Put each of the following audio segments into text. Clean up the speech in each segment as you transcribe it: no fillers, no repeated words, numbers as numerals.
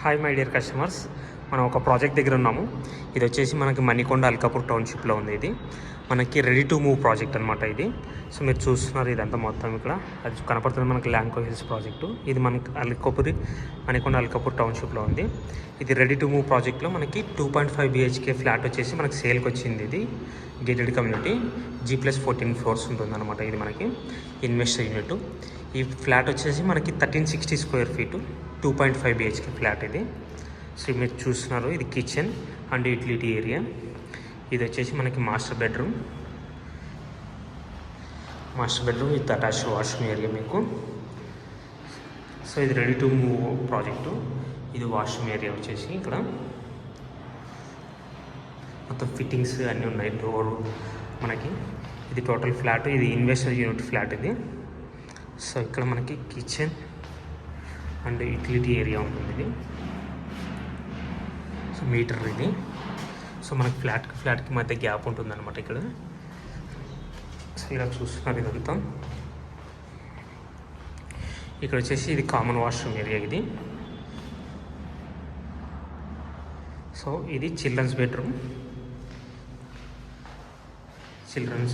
Hi my dear customers, మనం ఒక project దగ్గర ఉన్నాము. ఇది వచ్చేసి మనకి మణికొండ అల్కాపూర్ టౌన్షిప్లో ఉంది. ఇది మనకి రెడీ టు మూవ్ ప్రాజెక్ట్ అనమాట. ఇది సో మీరు చూస్తున్నారు ఇదంతా మొత్తం ఇక్కడ అది కనపడుతుంది మనకి ల్యాంకో హిల్స్ ప్రాజెక్టు. ఇది మనకి మణికొండ అల్కాపూర్ టౌన్షిప్లో ఉంది. ఇది రెడీ టు మూవ్ ప్రాజెక్ట్లో మనకి 2.5 BHK ఫ్లాట్ వచ్చేసి మనకి సేల్కి వచ్చింది. ఇది గేటెడ్ కమ్యూనిటీ G+14 ఫ్లోర్స్ ఉంటుందన్నమాట. ఇది మనకి ఇన్వెస్టర్ యూనిట్. ఈ ఫ్లాట్ వచ్చేసి మనకి 1360 స్క్వేర్ ఫీటు 2.5 BHK ఫ్లాట్. ఇది సో మీరు చూస్తున్నారు ఇది కిచెన్ అండ్ యూటిలిటీ ఏరియా. ఇది వచ్చేసి మనకి master bedroom with attach washroom area మీకు. సో ఇది రెడీ టు మూవ్ ప్రాజెక్టు. ఇది వాష్రూమ్ ఏరియా వచ్చేసి ఇక్కడ మొత్తం ఫిట్టింగ్స్ అన్నీ ఉన్నాయి. డోర్ మనకి ఇది టోటల్ ఫ్లాట్. ఇది ఇన్వెస్టర్ యూనిట్ ఫ్లాట్ ఇది. సో ఇక్కడ మనకి కిచెన్ అండ్ యూటిలిటీ ఏరియా ఉంటుంది. ఇది సో మీటర్ ఇది. సో మనకి ఫ్లాట్కి మధ్య గ్యాప్ ఉంటుంది అనమాట ఇక్కడ. సో ఇలా చూస్తున్నారు ఇదంతా. ఇక్కడ వచ్చేసి ఇది కామన్ వాష్రూమ్ ఏరియా ఇది. సో ఇది చిల్డ్రన్స్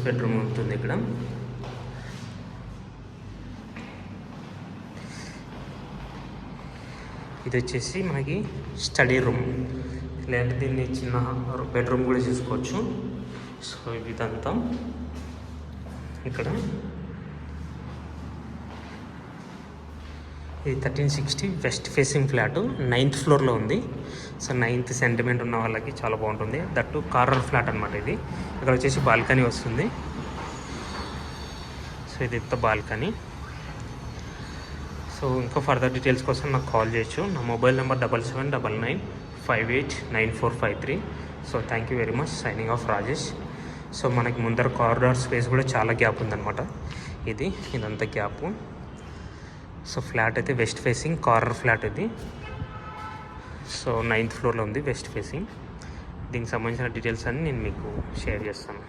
బెడ్రూమ్ ఉంటుంది ఇక్కడ. ఇది వచ్చేసి మనకి స్టడీ రూమ్, లేదంటే దీన్ని చిన్న బెడ్రూమ్ కూడా చేసుకోవచ్చు. సో ఇదంతా ఇక్కడ ఇది 1360 వెస్ట్ ఫేసింగ్ ఫ్లాట్ 9th ఫ్లోర్లో ఉంది. సో 9th సెంటిమెంట్ ఉన్న వాళ్ళకి చాలా బాగుంటుంది. దట్టు కార్నర్ ఫ్లాట్ అనమాట. ఇది ఇక్కడ వచ్చేసి బాల్కనీ వస్తుంది. సో ఇది ఇంత బాల్కనీ. సో ఇంకా ఫర్దర్ డీటెయిల్స్ కోసం నాకు కాల్ చేయొచ్చు. నా mobile number 7799589453. So thank you very much. Signing off Rajesh. So మనకి ముందర కారిడార్ స్పేస్ కూడా చాలా గ్యాప్ ఉందన్నమాట. ఇదంతా గ్యాపు. సో ఫ్లాట్ అయితే వెస్ట్ ఫేసింగ్ కార్నర్ ఫ్లాట్ ఇది. సో 9th ఫ్లోర్లో ఉంది వెస్ట్ ఫేసింగ్. దీనికి సంబంధించిన డీటెయిల్స్ అన్నీ నేను మీకు షేర్ చేస్తాను.